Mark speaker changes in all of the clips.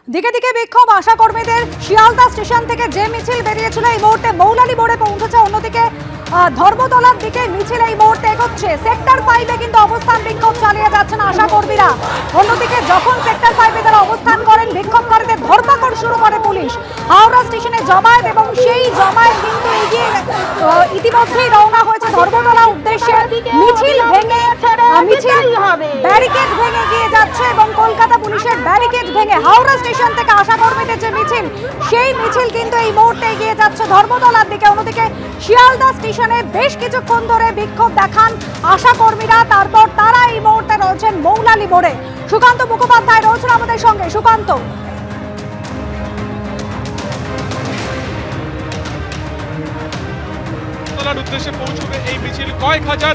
Speaker 1: দিকে দিকে বিক্ষোভ আশা কর্মীদের। শিয়ালদা স্টেশন থেকে যে মিছিল বেরিয়েছিল এই মুহূর্তে মৌলালি মোড়ে পৌঁছেছে। অন্যদিকে ধর্মতলার দিকে মিছিল এই মুহূর্তে এগোচ্ছে। সেক্টর 5-এ কিন্তু অবস্থান বিক্ষোভ চালিয়ে যাচ্ছেন আশা কর্মীরা। অন্যদিকে যখন সেক্টর 5-এ তারা অবস্থান করেন, বিক্ষোভকারীদের ধরপাকড় শুরু করে পুলিশ। হাওড়া স্টেশনে জমায়েত এবং সেই জমায়েত কিন্তু এগিয়ে ইতিমধ্যেই রওনা হয়েছে ধর্মতলা উদ্দেশ্যে। মিছিল ভেঙে ব্যারিকেড ভেঙে গিয়ে যাচ্ছে এবং কলকাতা পুলিশের ব্যারিকেড ভেঙে হাওড়া স্টেশন থেকে আশা কর্মীদের যে মিছিল, সেই মিছিল কিন্তু এই মুহূর্তে এগিয়ে যাচ্ছে ধর্মতলার দিকে। অন্যদিকে শিয়ালদা স্টেশনে বেশ কিছুক্ষণ ধরে বিক্ষোভ দেখান আশা কর্মীরা, তারপর তারা এই মুহূর্তে রয়েছেন মৌলালি মোড়ে। সুকান্ত মুখোপাধ্যায় রয়েছেন আমাদের সঙ্গে। সুকান্ত,
Speaker 2: উদ্দেশ্যে পৌঁছবে এই মিছিল কয়েক হাজার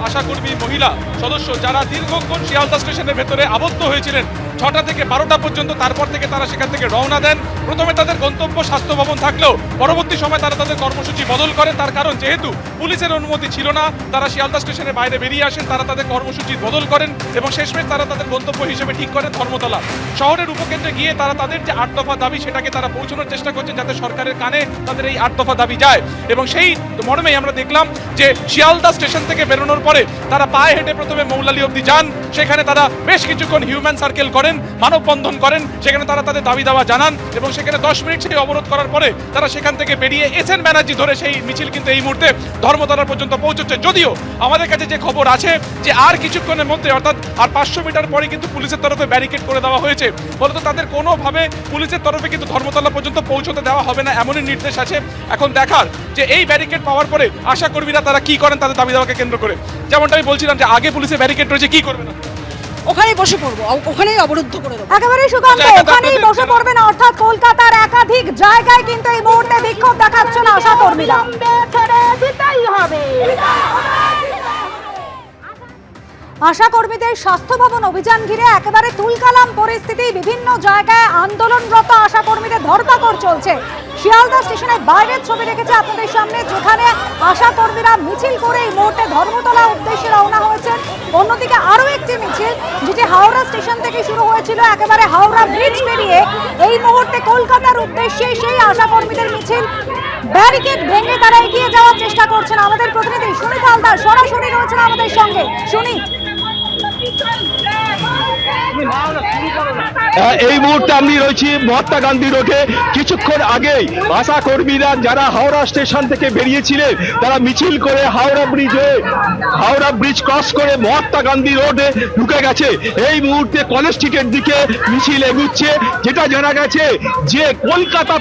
Speaker 2: আশাকর্মী মহিলা সদস্য যারা দীর্ঘক্ষণ শিয়ালদা স্টেশনের ভেতরে আবদ্ধ হয়েছিলেন 6টা থেকে 12টা পর্যন্ত। তারপর থেকে তারা সেখান থেকে রওনা দেন। প্রথমে তাদের গন্তব্য স্বাস্থ্য ভবন থাকলেও পরবর্তী সময় তারা তাদের কর্মসূচি বদল করেন। তার কারণ যেহেতু পুলিশের অনুমতি ছিল না, তারা শিয়ালদা স্টেশনের বাইরে বেরিয়ে আসেন। তারা তাদের কর্মসূচি বদল করেন এবং শেষমেশ তারা তাদের গন্তব্য হিসেবে ঠিক করেন ধর্মতলা শহরের উপকেন্দ্রে গিয়ে তারা তাদের যে 8 দফা দাবি সেটাকে তারা পৌঁছানোর চেষ্টা করছেন, যাতে সরকারের কানে তাদের এই 8 দফা দাবি যায়। এবং সেই মর্মেই আমরা দেখলাম যে শিয়ালদা স্টেশন থেকে বেরোনোর পরে তারা পায়ে হেঁটে প্রথমে মৌলালি অবধি যান। সেখানে তারা বেশ কিছুক্ষণ হিউম্যান সার্কেল করেন, মানববন্ধন করেন। সেখানে তারা তাদের দাবি দাওয়া জানান এবং সেখানে 10 মিনিট সেই অবরোধ করার পরে তারা সেখান থেকে বেরিয়ে এসএন ব্যানার্জি ধরে সেই মিছিল কিন্তু এই মুহূর্তে ধর্মতলা পর্যন্ত পৌঁছচ্ছে। যদিও আমাদের কাছে যে খবর আছে যে আর কিছুক্ষণের মধ্যে অর্থাৎ আর 500 মিটার পরে কিন্তু পুলিশের তরফে ব্যারিকেড করে দেওয়া হয়েছে। ফলত তাদের কোনোভাবে পুলিশের তরফে কিন্তু ধর্মতলা পর্যন্ত পৌঁছতে দেওয়া হবে না, এমনই নির্দেশ আছে। এখন দেখার যে এই ব্যারিকেড পাওয়ার পরে আশা কর্মীরা তারা কি করেন তাদের দাবি দাওয়াকে কেন্দ্র করে। যেমনটা আমি বলছিলাম যে আগে পুলিশের ব্যারিকেড রয়েছে, কি করবে না
Speaker 3: ওখানেই বসে পড়বো, ওখানেই অবরুদ্ধ করে দেবো।
Speaker 1: একেবারে সুকান্ত, ওখানেই বসে পড়বেন। অর্থাৎ কলকাতার একাধিক জায়গায় কিন্তু এই মুহূর্তে বিক্ষোভ দেখাচ্ছেন আশা কর্মীরা। আশা কর্মীদের স্বাস্থ্য ভবন অভিযান ঘিরে একেবারে তুলকালাম পরিস্থিতি। বিভিন্ন জায়গায় আন্দোলনরত আশা কর্মীদের ধরপাকড় চলছে। শিয়ালদা স্টেশনের বাইরের ছবি রেখেছে আপনাদের সামনে, যেখানে আশা কর্মীরা মিছিল করে এই মুহূর্তে ধর্মতলা উদ্দেশ্যে রওনা হয়েছেন। অন্যদিকে আরো একটি মিছিল যেটি হাওড়া স্টেশন থেকে শুরু হয়েছিল, একেবারে হাওড়া ব্রিজ পেরিয়ে এই মুহূর্তে কলকাতার উদ্দেশ্যে সেই আশা কর্মীদের মিছিল। ব্যারিকেড ভেঙে তারা এগিয়ে যাওয়ার চেষ্টা করছেন। আমাদের প্রতিনিধি সুনীত হালদার সরাসরি রয়েছেন আমাদের সঙ্গে। সুনীত,
Speaker 4: এই মুহূর্তে আমি রয়েছি মহাত্মা গান্ধী রোডে। কিছুক্ষণ আগেই আশা কর্মীরা যারা হাওড়া স্টেশন থেকে বেরিয়েছিলেন তারা মিছিল করে হাওড়া ব্রিজ ক্রস করে মহাত্মা গান্ধী রোডে ঢুকে গেছে। এই মুহূর্তে কলেজ স্ট্রিটের দিকে মিছিল এগুচ্ছে। যেটা জানা গেছে যে কলকাতা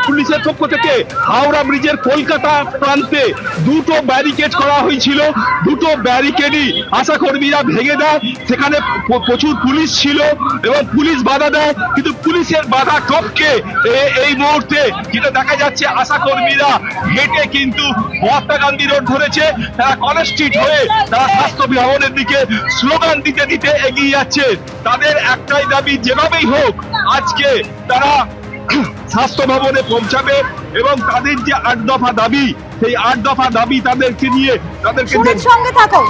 Speaker 4: পুলিশের পক্ষ থেকে হাওড়া ব্রিজের কলকাতা প্রান্তে 2টো ব্যারিকেড করা হয়েছিল। 2টো ব্যারিকেডই আশা কর্মীরা ভেঙে দেয়। সেখানে প্রচুর পুলিশ ছিল এবং পুলিশ বাধা দেয়, কিন্তু পুলিশের বাধা টপকে এই মুহূর্তে যেটা দেখা যাচ্ছে আশা কর্মীরা হেঁটে কিন্তু মহাত্মা গান্ধী রোড ধরেছে। তারা কলেজ স্ট্রিট হয়ে তারা স্বাস্থ্য ভবনের দিকে স্লোগান দিতে দিতে এগিয়ে যাচ্ছে। তাদের একটাই দাবি, যেভাবেই হোক আজকে তারা স্বাস্থ্য ভবনে পৌঁছাবে এবং তাদের যে 8 দফা দাবি, সেই 8 দফা দাবি তাদেরকে নিয়ে তাদেরকে
Speaker 1: সঙ্গে থাকো।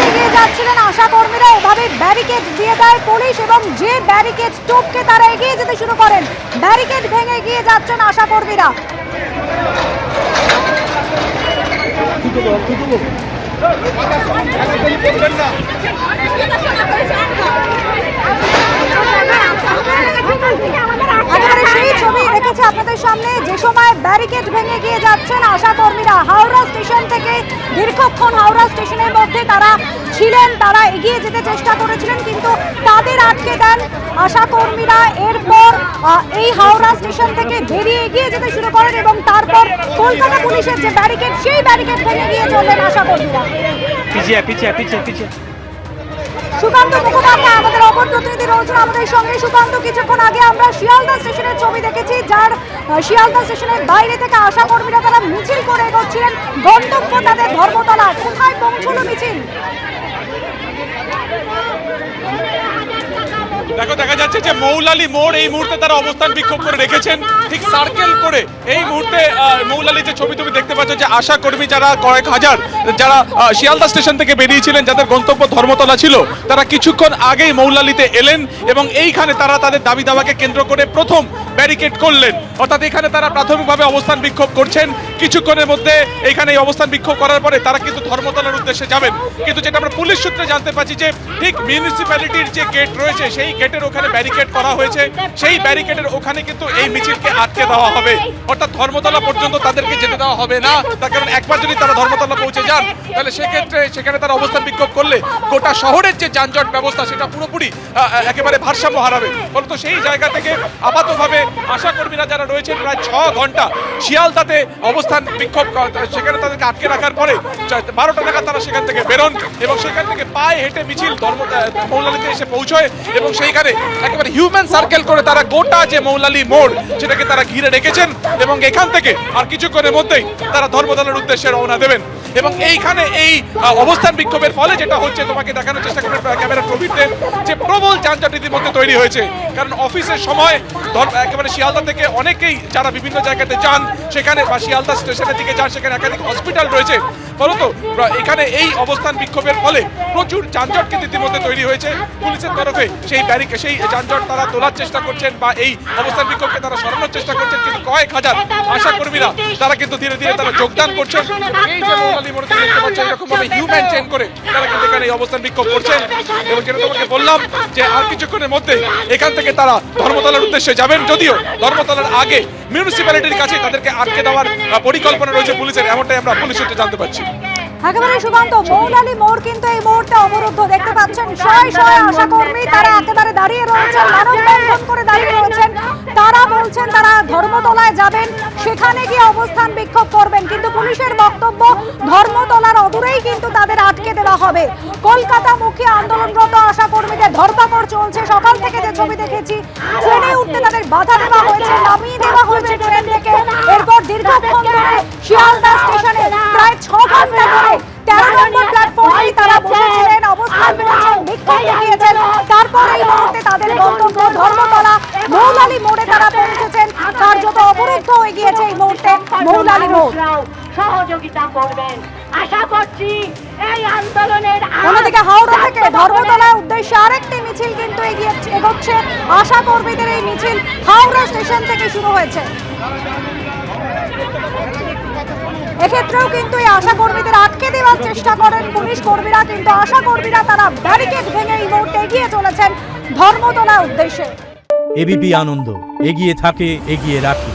Speaker 1: এগিয়ে যাচ্ছিলেন আশা কর্মীরা, এভাবে ব্যারিকেড দিয়ে দেয় পুলিশ এবং যে ব্যারিকেড টপকে তারা এগিয়ে যেতে শুরু করেন। ব্যারিকেড ভেঙে এগিয়ে যাচ্ছেন আশা কর্মীরা। সেই ছবি রেখেছে আপনাদের সামনে, যে সময় ব্যারিকেড ভেঙে গিয়ে যাচ্ছেন আশা কর্মীরা। হাওড়া স্টেশন থেকে দীর্ঘক্ষণ হাওড়া স্টেশনের মধ্যে তারা ছিলেন, তারা এগিয়ে যেতে চেষ্টা করেছিলেন, কিন্তু তাদের আটকে দেন আশা কর্মীরা। এরপর এই হাওড়া স্টেশন থেকে বেরিয়ে এগিয়ে যেতে শুরু করেন এবং তারপর কলকাতা পুলিশের যে ব্যারিকেড, সেই ব্যারিকেড ভেঙে গিয়ে চললেন আশা কর্মীরা। সুকান্ত মুখোপাধ্যায় আমাদের অপর প্রতিনিধি রয়েছেন আমাদের সঙ্গে। সুকান্ত, কিছুক্ষণ আগে আমরা শিয়ালদা স্টেশনের ছবি দেখেছি, যার শিয়ালদা স্টেশনের বাইরে থেকে আশা কর্মীরা তারা মিছিল করে এগোচ্ছিলেন। গন্তব্য তাদের ধর্মতলা। কোথায় পৌঁছলো মিছিল?
Speaker 2: দেখো দেখা যাচ্ছে যে মৌলালি মোড় এই মুহূর্তে তারা অবস্থান বিক্ষোভ করে রেখেছেন ঠিক সার্কেল করে। এই মুহূর্তে মৌলালি যে ছবি তুমি দেখতে পাচ্ছ যে আশা কর্মী যারা কয়েক হাজার যারা শিয়ালদা স্টেশন থেকে বেরিয়েছিলেন যাদের গন্তব্য ধর্মতলা ছিল তারা কিছুক্ষণ আগেই মৌলালিতে এলেন এবং এইখানে তারা তাদের দাবি দাওয়াকে কেন্দ্র করে প্রথম ব্যারিকেড করলেন। অর্থাৎ এখানে তারা প্রাথমিকভাবে অবস্থান বিক্ষোভ করছেন। কিছুক্ষণের মধ্যে এখানে এই অবস্থান বিক্ষোভ করার পরে তারা কিন্তু ধর্মতলার উদ্দেশ্যে যাবেন। কিন্তু যেটা আমরা পুলিশ সূত্রে জানতে পারছি যে ঠিক মিউনিসিপ্যালিটির যে গেট রয়েছে সেই গেটের ওখানে ব্যারিকেড করা হয়েছে, সেই ব্যারিকেডের ওখানে কিন্তু এই মিছিলকে আটকে দেওয়া হবে। অর্থাৎ ধর্মতলা পর্যন্ত তাদেরকে যেতে দেওয়া হবে না, তার কারণ একবার যদি তারা ধর্মতলা পৌঁছে যান তাহলে সেক্ষেত্রে সেখানে তারা অবস্থান বিক্ষোভ করলে গোটা শহরের যে যানজট ব্যবস্থা সেটা পুরোপুরি একেবারে ভারসাম্য হারাবে। ফলত সেই জায়গা থেকে আপাতভাবে আশা কর্মীরা যারা রয়েছেন প্রায় 6 ঘন্টা শিয়ালদাতে অবস্থান বিক্ষোভ সেখানে তাদেরকে আটকে রাখার পরে 12টা নাগাদ তারা সেখান থেকে বেরোন এবং সেখান থেকে পায়ে হেঁটে মিছিল মৌলালিতে এসে পৌঁছয় এবং সেইখানে একেবারে হিউম্যান সার্কেল করে তারা গোটা যে মৌলালি মোড় সেটাকে তারা ঘিরে রেখেছেন এবং এখান থেকে আর কিছুক্ষণের মধ্যেই তারা ধর্মতলার উদ্দেশ্যে রওনা দেবেন। এবং এইখানে এই অবস্থান বিক্ষোভের ফলে যেটা হচ্ছে তোমাকে দেখানোর চেষ্টা করবে ক্যামেরার প্রবীরদের যে প্রবল যানজট ইতিমধ্যে তৈরি হয়েছে। কারণ অফিসের সময় একেবারে শিয়ালদা থেকে অনেকেই যারা বিভিন্ন জায়গাতে যান সেখানে বা শিয়ালদা স্টেশনের দিকে যান সেখানে একাধিক হসপিটাল রয়েছে। ফলত এখানে এই অবস্থান বিক্ষোভের ফলে প্রচুর যানজট কিন্তু ইতিমধ্যে তৈরি হয়েছে। পুলিশের তরফে সেই যানজট তারা তোলার চেষ্টা করছেন বা এই অবস্থান বিক্ষোভকে তারা সরানোর চেষ্টা করছেন, কিন্তু কয়েক হাজার আশা কর্মীরা তারা কিন্তু ধীরে ধীরে তারা যোগদান করছেন। এই যে মৌলালি মোড়ে দেখতে পাচ্ছ এরকম ভাবে হিউম্যান চেইন করে তারা কিন্তু এখানে এই অবস্থান বিক্ষোভ করছেন এবং যেটা তোমাকে বললাম যে আর কিছুক্ষণের মধ্যে এখান থেকে তারা ধর্মতলার উদ্দেশ্যে যাবেন। যদিও ধর্মতলার আগে মিউনিসিপ্যালিটির কাছে তাদেরকে আটকে দেওয়ার পরিকল্পনা রয়েছে পুলিশের, এমনটাই আমরা পুলিশ সূত্রে জানতে পারছি।
Speaker 1: একেবারে সুকান্ত, মৌলালি মোড় কিন্তু এই মুহূর্তে অবরুদ্ধ। দেখতে পাচ্ছেন শয়ে শয়ে আশা কর্মী তারা একেবারে দাঁড়িয়ে রয়েছেন, মানববন্ধন করে দাঁড়িয়ে রয়েছেন। তারা বলছেন তারা ধর্মতলায় যাবেন, সেখানে গিয়ে অবস্থান বিক্ষোভ করবেন। কিন্তু পুলিশের বক্তব্য ধর্মতলার অদূরেই কিন্তু তাদের আটকে দেওয়া হবে। কলকাতামুখী আন্দোলনরত আশা কর্মীদের ধরপাকড় চলছে। সকাল থেকে যে ছবি দেখেছি, ট্রেনে উঠতে তাদের বাধা দেওয়া হয়েছে, নামিয়ে দেওয়া হয়েছে ট্রেন থেকে। এরপর দীর্ঘক্ষণ ধরে শিয়ালদা স্টেশনে প্রায় 6 ঘন্টা ধরে 13 নম্বর প্ল্যাটফর্মে তারা বসেছিলেন, অবস্থান করেছেন, বিক্ষোভ দেখিয়েছেন। তারপর এই মুহূর্তে তাদের গন্তব্য ধর্মতলা মৌলালি মোড়ে তারা পৌঁছেছেন। কার্যত অবরুদ্ধ হয়ে গিয়েছে এই মুহূর্তে মৌলালি মোড়।
Speaker 5: সহযোগিতা করবেন আশা করছি এই আন্দোলনের।
Speaker 1: অন্যদিকে হাওড়া থেকে ধর্মতলার উদ্দেশ্যে আরেকটি মিছিল কিন্তু এগোচ্ছে। আশা কর্মীদের এই মিছিল হাওড়া স্টেশন থেকে শুরু হয়েছে। এক্ষেত্রেও কিন্তু এই আশা কর্মীদের আটকে দেওয়ার চেষ্টা করেন পুলিশ কর্মীরা, কিন্তু আশা কর্মীরা তারা ব্যারিকেড ভেঙে এই মুহূর্তে এগিয়ে চলেছেন ধর্মতলার উদ্দেশ্যে।
Speaker 6: এবিপি আনন্দ, এগিয়ে থাকে, এগিয়ে রাখে।